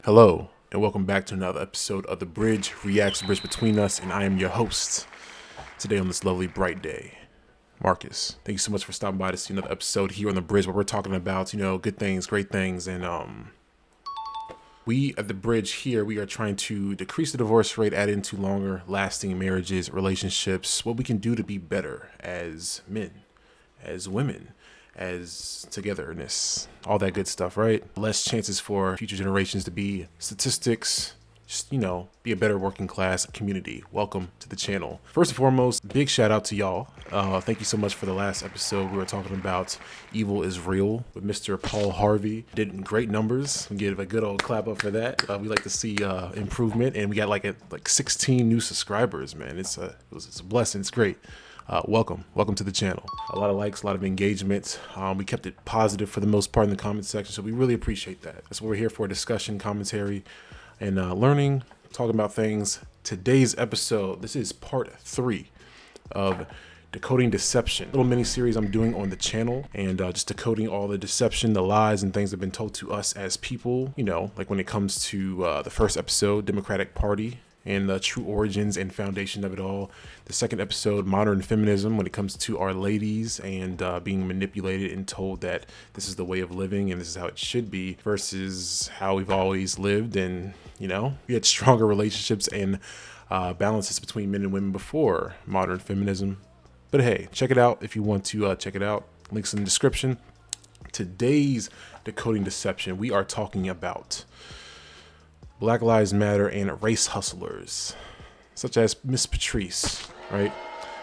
Hello, and welcome back to another episode of The Bridge Reacts, the Bridge Between Us, and I am your host today on this lovely bright day, Marcus. Thank you so much for stopping by to see another episode here on The Bridge where we're talking about, good things, great things, and we at The Bridge here, we are trying to decrease the divorce rate, add into longer lasting marriages, relationships, what we can do to be better as men, as women, as togetherness, all that good stuff, right? Less chances for future generations to be statistics, just, be a better working class community. Welcome to the channel. First and foremost, big shout out to y'all. Thank you so much for the last episode. We were talking about Evil is Real with Mr. Paul Harvey. Did great numbers. We give a good old clap up for that. We like to see improvement, and we got like 16 new subscribers, man. It's a blessing. It's great. Welcome to the channel. A lot of likes, a lot of engagement. We kept it positive for the most part in the comment section, so we really appreciate that. That's what we're here for: discussion, commentary, and learning, talking about things. Today's episode, this is part 3 of Decoding Deception, a little mini series I'm doing on the channel, and just decoding all the deception, the lies, and things that have been told to us as people. Like when it comes to the first episode, Democratic Party, and the true origins and foundation of it all. The second episode, modern feminism, when it comes to our ladies and being manipulated and told that this is the way of living and this is how it should be versus how we've always lived. And, we had stronger relationships and balances between men and women before modern feminism. But hey, check it out if you want to check it out. Links in the description. Today's Decoding Deception, we are talking about Black Lives Matter and race hustlers, such as Miss Patrice, right?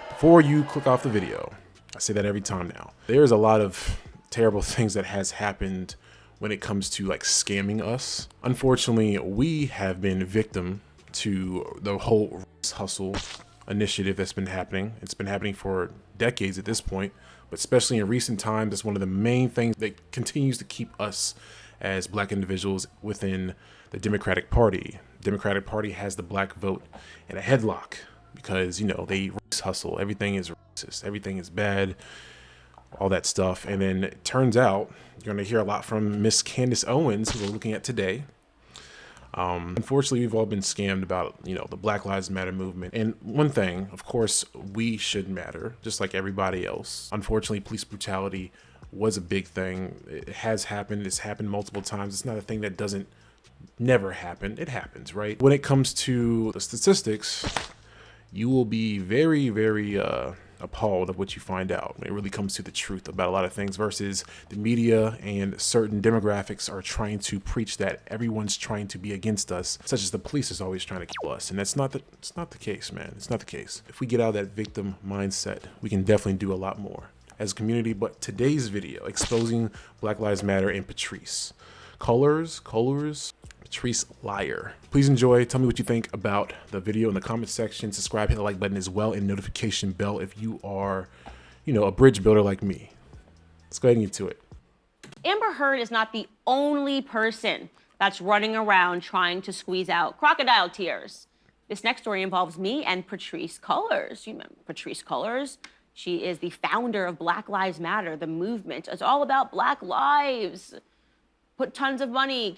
Before you click off the video, I say that every time now, there's a lot of terrible things that has happened when it comes to scamming us. Unfortunately, we have been victim to the whole race hustle initiative that's been happening. It's been happening for decades at this point, but especially in recent times, it's one of the main things that continues to keep us as Black individuals within the Democratic Party. Democratic Party has the Black vote in a headlock because, they race hustle. Everything is racist. Everything is bad. All that stuff. And then it turns out you're going to hear a lot from Miss Candace Owens, who we're looking at today. Unfortunately, we've all been scammed about, the Black Lives Matter movement. And one thing, of course, we should matter, just like everybody else. Unfortunately, police brutality was a big thing. It has happened. It's happened multiple times. It's not a thing that doesn't never happen. It happens, right? When it comes to the statistics, you will be very, very appalled of what you find out when it really comes to the truth about a lot of things versus the media and certain demographics are trying to preach that everyone's trying to be against us, such as the police is always trying to kill us. And it's not the case, man. It's not the case. If we get out of that victim mindset, we can definitely do a lot more as a community. But today's video, exposing Black Lives Matter and Patrice. Colors, Patrice liar. Please enjoy. Tell me what you think about the video in the comment section. Subscribe, hit the like button as well, and notification bell if you are, a bridge builder like me. Let's go ahead and get to it. Amber Heard is not the only person that's running around trying to squeeze out crocodile tears. This next story involves me and Patrice Cullors. You remember Patrice Cullors? She is the founder of Black Lives Matter, the movement. It's all about Black lives. Put tons of money,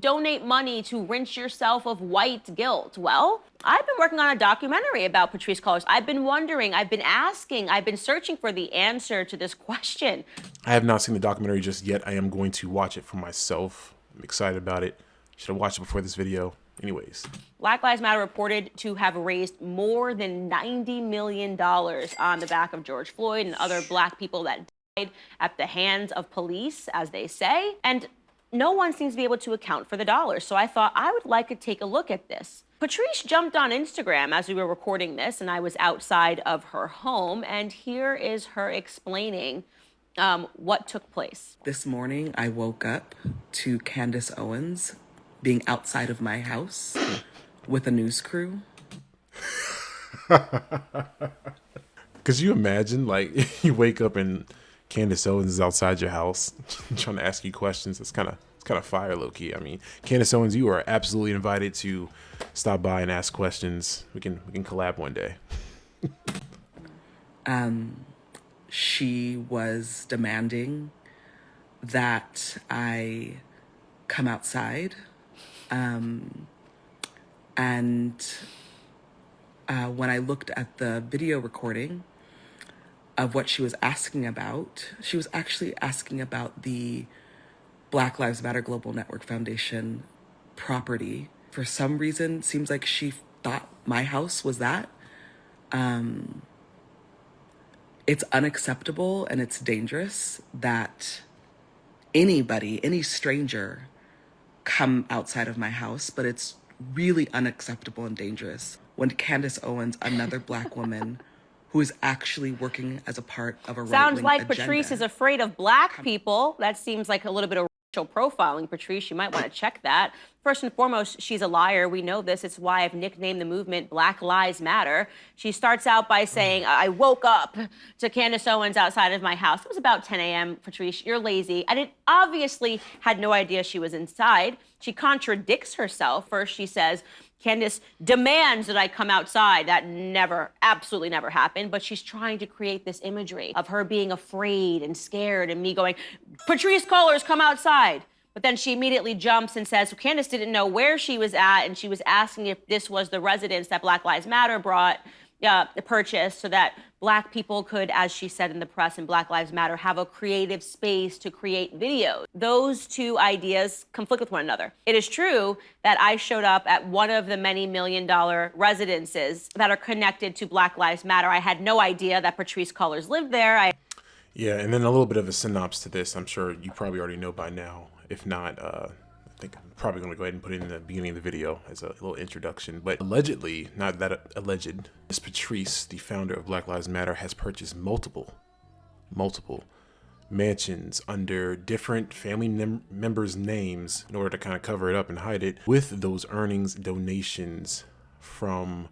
donate money to rinse yourself of white guilt. Well, I've been working on a documentary about Patrice Cullors. I've been wondering, I've been asking, I've been searching for the answer to this question. I have not seen the documentary just yet. I am going to watch it for myself. I'm excited about it. Should have watched it before this video. Anyways. Black Lives Matter reported to have raised more than $90 million on the back of George Floyd and other Black people that died at the hands of police, as they say. And no one seems to be able to account for the dollars. So I thought I would like to take a look at this. Patrice jumped on Instagram as we were recording this, and I was outside of her home. And here is her explaining what took place. This morning, I woke up to Candace Owens being outside of my house with a news crew. Could you imagine, you wake up and Candace Owens is outside your house trying to ask you questions? It's kind of fire, low-key. I mean, Candace Owens, you are absolutely invited to stop by and ask questions. We can collab one day. She was demanding that I come outside And when I looked at the video recording of what she was asking about, she was actually asking about the Black Lives Matter Global Network Foundation property. For some reason, seems like she thought my house was that. It's unacceptable and it's dangerous that anybody, any stranger, come outside of my house, but it's really unacceptable and dangerous when Candace Owens, another Black woman who is actually working as a part of a right-wing Sounds like agenda. Patrice is afraid of Black people. That seems like a little bit of racial profiling, Patrice. You might want to check that. First and foremost, she's a liar. We know this. It's why I've nicknamed the movement Black Lives Matter. She starts out by saying, I woke up to Candace Owens outside of my house. It was about 10 a.m., Patrice. You're lazy. And it obviously had no idea she was inside. She contradicts herself. First, she says, Candace demands that I come outside. That never, absolutely never happened. But she's trying to create this imagery of her being afraid and scared and me going, Patrice Cullors, come outside. But then she immediately jumps and says, well, Candace didn't know where she was at, and she was asking if this was the residence that Black Lives Matter brought, purchased, so that Black people could, as she said in the press in Black Lives Matter, have a creative space to create videos. Those two ideas conflict with one another. It is true that I showed up at one of the many $million-dollar residences that are connected to Black Lives Matter. I had no idea that Patrice Cullors lived there. Yeah, and then a little bit of a synopsis to this. I'm sure you probably already know by now. If not, I think I'm probably going to go ahead and put it in the beginning of the video as a little introduction. But allegedly, not that alleged, Ms. Patrice, the founder of Black Lives Matter, has purchased multiple mansions under different family members' names in order to kind of cover it up and hide it, with those earnings donations from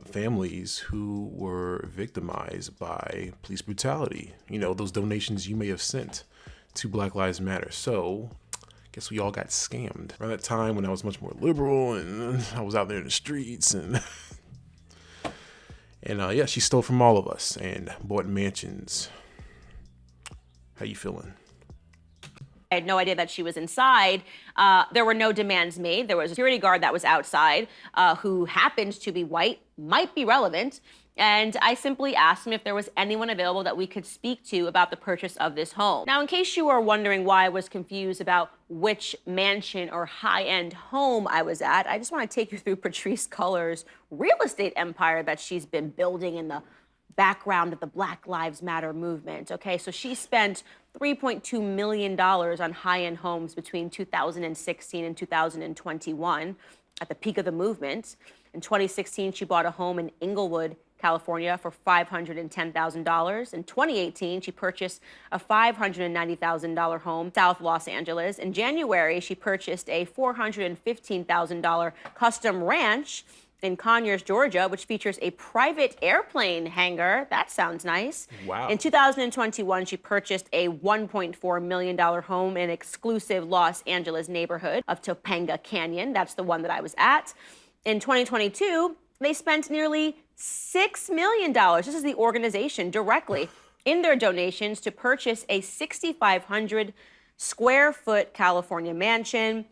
families who were victimized by police brutality. You know, those donations you may have sent to Black Lives Matter. So I guess we all got scammed around that time when I was much more liberal and I was out there in the streets and yeah, she stole from all of us and bought mansions. How you feeling? I had no idea that she was inside. There were no demands made. There was a security guard that was outside who happened to be white, might be relevant. And I simply asked him if there was anyone available that we could speak to about the purchase of this home. Now, in case you are wondering why I was confused about which mansion or high-end home I was at, I just want to take you through Patrice Cullors' real estate empire that she's been building in the background of the Black Lives Matter movement. Okay, so she spent $3.2 million on high-end homes between 2016 and 2021 at the peak of the movement. In 2016, she bought a home in Inglewood, California for $510,000. In 2018, she purchased a $590,000 home South Los Angeles. In January, she purchased a $415,000 custom ranch in Conyers, Georgia, which features a private airplane hangar. That sounds nice. Wow. In 2021, she purchased a $1.4 million home in an exclusive Los Angeles neighborhood of Topanga Canyon. That's the one that I was at. In 2022, they spent nearly $6 million. This is the organization directly in their donations to purchase a 6,500 square foot California mansion.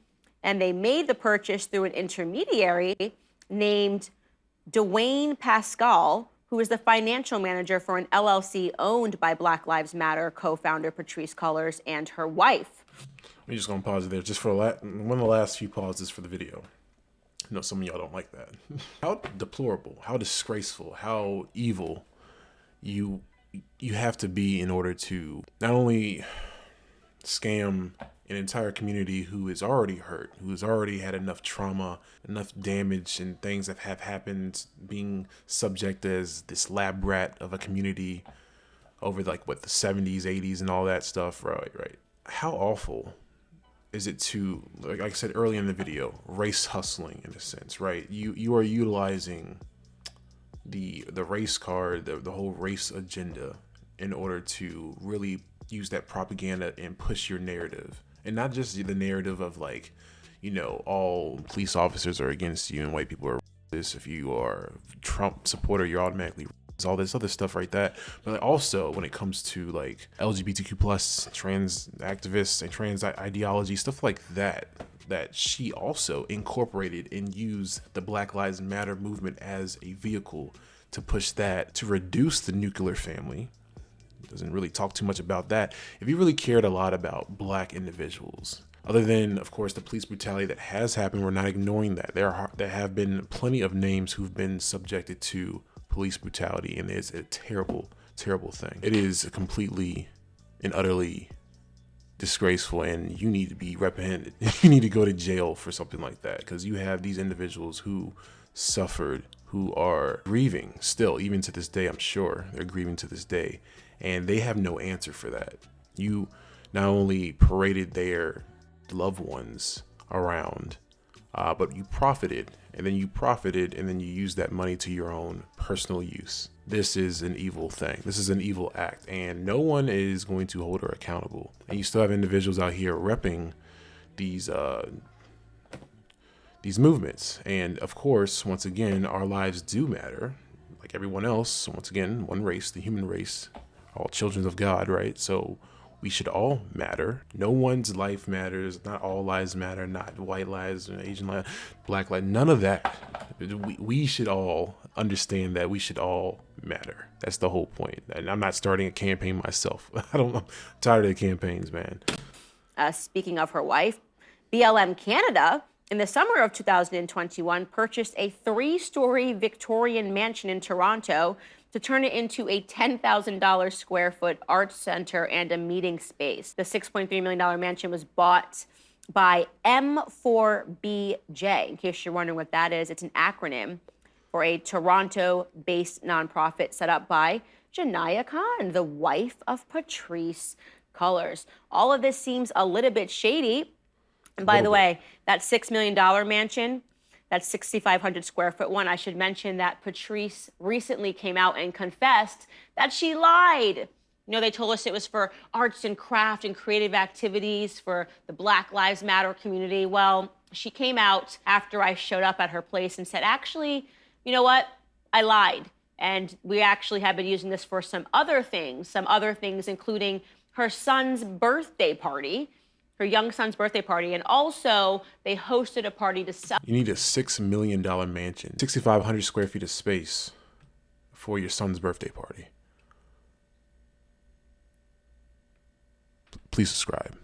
And they made the purchase through an intermediary named Dwayne Pascal, who is the financial manager for an LLC owned by Black Lives Matter co-founder Patrice Cullors and her wife. I'm just going to pause it there just for one of the last few pauses for the video. I know some of y'all don't like that. How deplorable, how disgraceful, how evil you have to be in order to not only scam an entire community who is already hurt, who has already had enough trauma, enough damage and things that have happened, being subject as this lab rat of a community over the 70s, 80s and all that stuff. Right. How awful is it to, like I said earlier in the video, race hustling in a sense, right? You are utilizing the race card, the whole race agenda in order to really use that propaganda and push your narrative. And not just the narrative of all police officers are against you and white people are this. If you are a Trump supporter, you're automatically all this other stuff right that. But also when it comes to LGBTQ plus trans activists and trans ideology, stuff like that, that she also incorporated and used the Black Lives Matter movement as a vehicle to push that, to reduce the nuclear family. Doesn't really talk too much about that. If you really cared a lot about black individuals, other than, of course, the police brutality that has happened, we're not ignoring that. There have been plenty of names who've been subjected to police brutality, and it's a terrible, terrible thing. It is completely and utterly disgraceful, and you need to be reprehended. You need to go to jail for something like that, because you have these individuals who suffered, who are grieving still, even to this day. I'm sure they're grieving to this day, and they have no answer for that. You not only paraded their loved ones around, but you profited, and then you used that money to your own personal use. This is an evil thing. This is an evil act, and no one is going to hold her accountable. And you still have individuals out here repping these movements. And of course, once again, our lives do matter, like everyone else. Once again, one race, the human race, all children of God, right? So we should all matter. No one's life matters. Not all lives matter. Not white lives, Asian lives, black lives. None of that. We should all understand that we should all matter. That's the whole point. And I'm not starting a campaign myself. I'm tired of the campaigns, man. Speaking of her wife, BLM Canada, in the summer of 2021, purchased a 3-story Victorian mansion in Toronto to turn it into a $10,000 square foot arts center and a meeting space. The $6.3 million mansion was bought by M4BJ. In case you're wondering what that is, it's an acronym for a Toronto-based nonprofit set up by Janaya Khan, the wife of Patrice Cullors. All of this seems a little bit shady. And by the way, that $6 million mansion, that 6,500 square foot one, I should mention that Patrice recently came out and confessed that she lied. You know, they told us it was for arts and craft and creative activities for the Black Lives Matter community. Well, she came out after I showed up at her place and said, actually, you know what? I lied. And we actually have been using this for some other things including her son's birthday party. Her young son's birthday party, and also they hosted a party to sell. You need a $6 million mansion, 6,500 square feet of space for your son's birthday party. Please subscribe.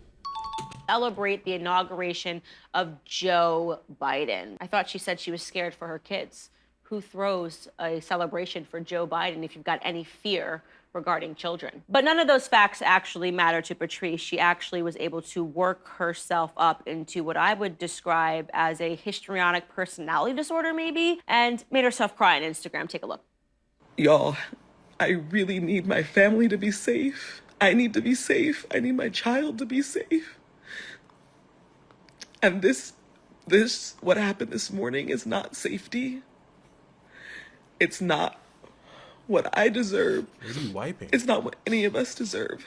Celebrate the inauguration of Joe Biden. I thought she said she was scared for her kids. Who throws a celebration for Joe Biden if you've got any fear regarding children? But none of those facts actually matter to Patrice. She actually was able to work herself up into what I would describe as a histrionic personality disorder, maybe, and made herself cry on Instagram. Take a look. Y'all, I really need my family to be safe. I need to be safe. I need my child to be safe. And this, what happened this morning is not safety. It's not what I deserve. What are you wiping? It's not what any of us deserve.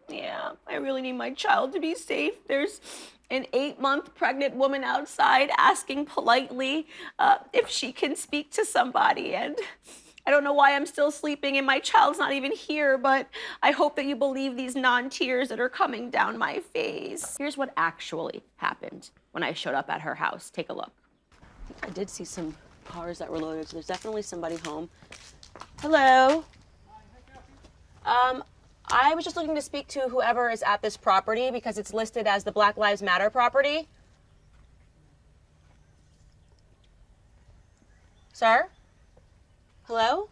Yeah, I really need my child to be safe. There's an 8-month pregnant woman outside asking politely if she can speak to somebody. And I don't know why I'm still sleeping and my child's not even here, but I hope that you believe these non-tears that are coming down my face. Here's what actually happened when I showed up at her house. Take a look. I did see some cars that were loaded, so there's definitely somebody home. Hello. I was just looking to speak to whoever is at this property because it's listed as the Black Lives Matter property. Sir? Hello?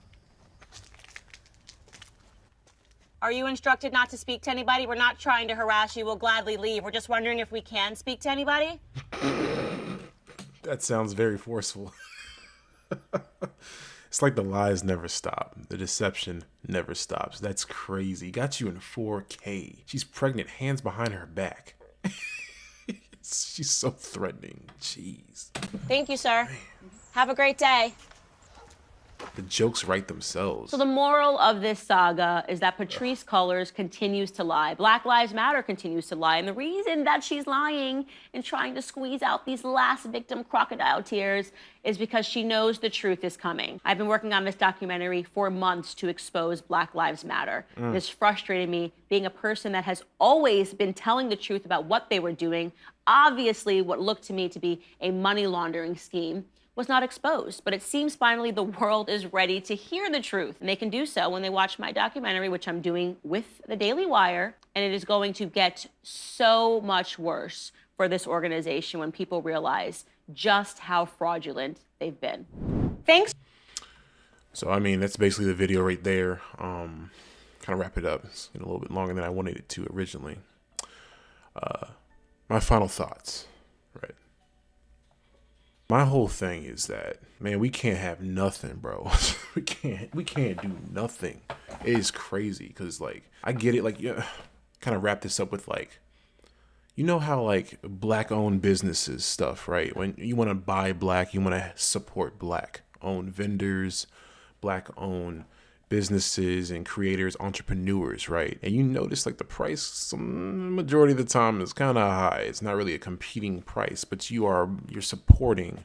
Are you instructed not to speak to anybody? We're not trying to harass you. We'll gladly leave. We're just wondering if we can speak to anybody. That sounds very forceful. It's like the lies never stop. The deception never stops. That's crazy. Got you in 4K. She's pregnant, hands behind her back. She's so threatening. Jeez. Thank you, sir. Have a great day. the jokes write themselves. So the moral of this saga is that Patrisse Cullors continues to lie. Black Lives Matter continues to lie. And the reason that she's lying and trying to squeeze out these last victim crocodile tears is because she knows the truth is coming. I've been working on this documentary for months to expose Black Lives Matter. This frustrated me, being a person that has always been telling the truth about what they were doing. Obviously, what looked to me to be a money laundering scheme was not exposed, but it seems finally the world is ready to hear the truth, and they can do so when they watch my documentary, which I'm doing with the Daily Wire, and it is going to get so much worse for this organization when people realize just how fraudulent they've been. Thanks. So, I mean, that's basically the video right there. Kind of wrap it up. It's getting a little bit longer than I wanted it to originally. My final thoughts, right? My whole thing is that, man, we can't have nothing, bro. we can't do nothing. It is crazy because, like, I get it. Like, yeah, kind of wrap this up with, like, you know how, like, black-owned businesses stuff, right? When you want to buy black, you want to support black-owned vendors, black-owned businesses and creators, entrepreneurs, right? And you notice, like, the price, some majority of the time is kind of high. It's not really a competing price, but you're supporting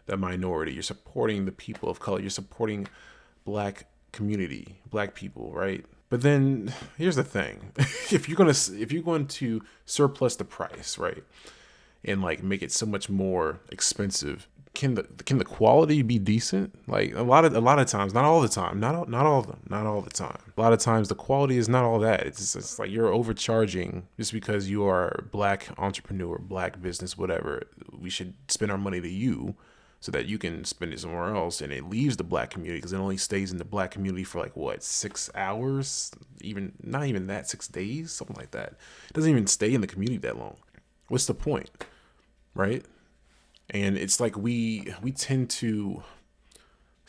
the minority. You're supporting the people of color. You're supporting black community, black people, right? But then here's the thing: if you're going to surplus the price, right, and like make it so much more expensive, can the quality be decent? Like a lot of times, not all the time, not all the time. A lot of times the quality is not all that. It's like you're overcharging just because you are a black entrepreneur, black business, whatever. We should spend our money to you so that you can spend it somewhere else, and it leaves the black community because it only stays in the black community for like what, 6 hours, not even that, 6 days, something like that. It doesn't even stay in the community that long. What's the point, right? And it's like we tend to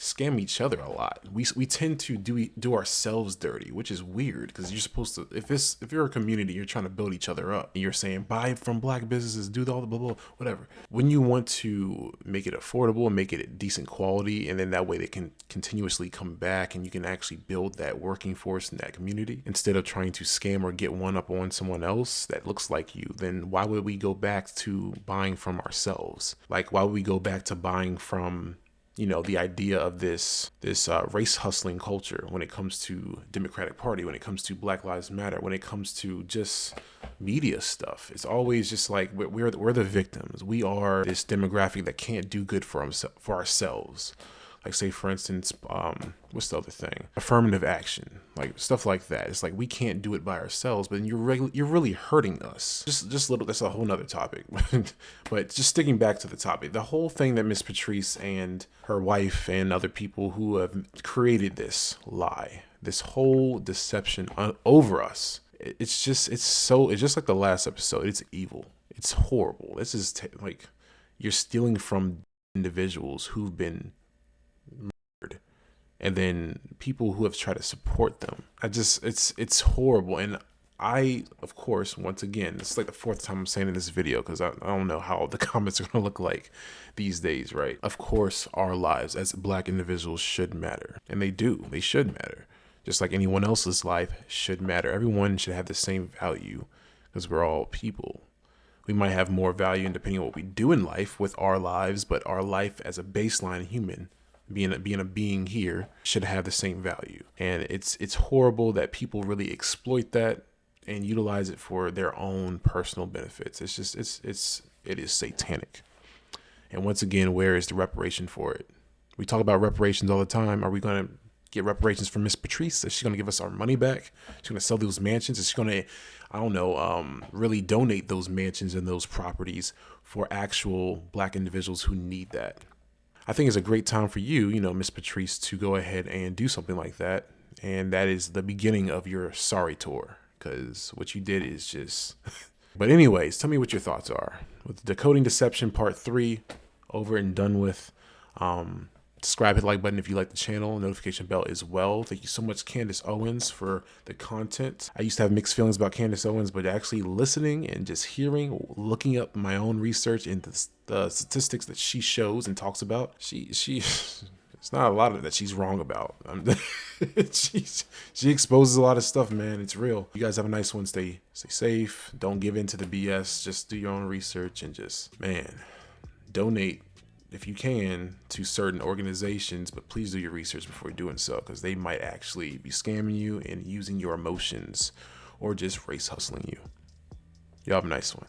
scam each other a lot. We tend to do ourselves dirty, which is weird because you're supposed to, if you're a community, you're trying to build each other up. And you're saying buy from black businesses, do all the blah blah whatever. When you want to make it affordable and make it a decent quality, and then that way they can continuously come back and you can actually build that working force in that community instead of trying to scam or get one up on someone else that looks like you, then why would we go back to buying from ourselves? Like, why would we go back to buying from, you know, the idea of this race hustling culture when it comes to Democratic Party, when it comes to Black Lives Matter, when it comes to just media stuff? It's always just like we're the victims. We are this demographic that can't do good for ourselves. Like, say, for instance, what's the other thing? Affirmative action, like stuff like that. It's like we can't do it by ourselves, but you're really hurting us. Just little. That's a whole nother topic. But just sticking back to the topic, the whole thing that Miss Patrisse and her wife and other people who have created this lie, this whole deception over us. It's just like the last episode. It's evil. It's horrible. This is like you're stealing from individuals who've been murdered, and then people who have tried to support them. It's horrible. And I, of course, once again, it's like the fourth time I'm saying in this video because I don't know how the comments are going to look like these days, right? Of course, our lives as black individuals should matter, and they do. They should matter, just like anyone else's life should matter. Everyone should have the same value because we're all people. We might have more value depending on what we do in life with our lives, but our life as a baseline human, being a being here, should have the same value. And it's horrible that people really exploit that and utilize it for their own personal benefits. It's just it is satanic. And once again, where is the reparation for it? We talk about reparations all the time. Are we going to get reparations from Miss Patrisse? Is she going to give us our money back? She's going to sell those mansions? Is she going to, I don't know, really donate those mansions and those properties for actual black individuals who need that? I think it's a great time for you, Miss Patrisse, to go ahead and do something like that. And that is the beginning of your sorry tour, because what you did is just... But anyways, tell me what your thoughts are. With Decoding Deception Part 3 over and done with. Subscribe, hit the like button if you like the channel, notification bell as well. Thank you so much, Candace Owens, for the content. I used to have mixed feelings about Candace Owens, but actually listening and just hearing, looking up my own research into the statistics that she shows and talks about, she It's not a lot of that she's wrong about. She exposes a lot of stuff, man. It's real. You guys have a nice one. Stay safe. Don't give in to the BS. Just do your own research and just, man, donate if you can to certain organizations, but please do your research before doing so, because they might actually be scamming you and using your emotions or just race hustling you. Y'all have a nice one.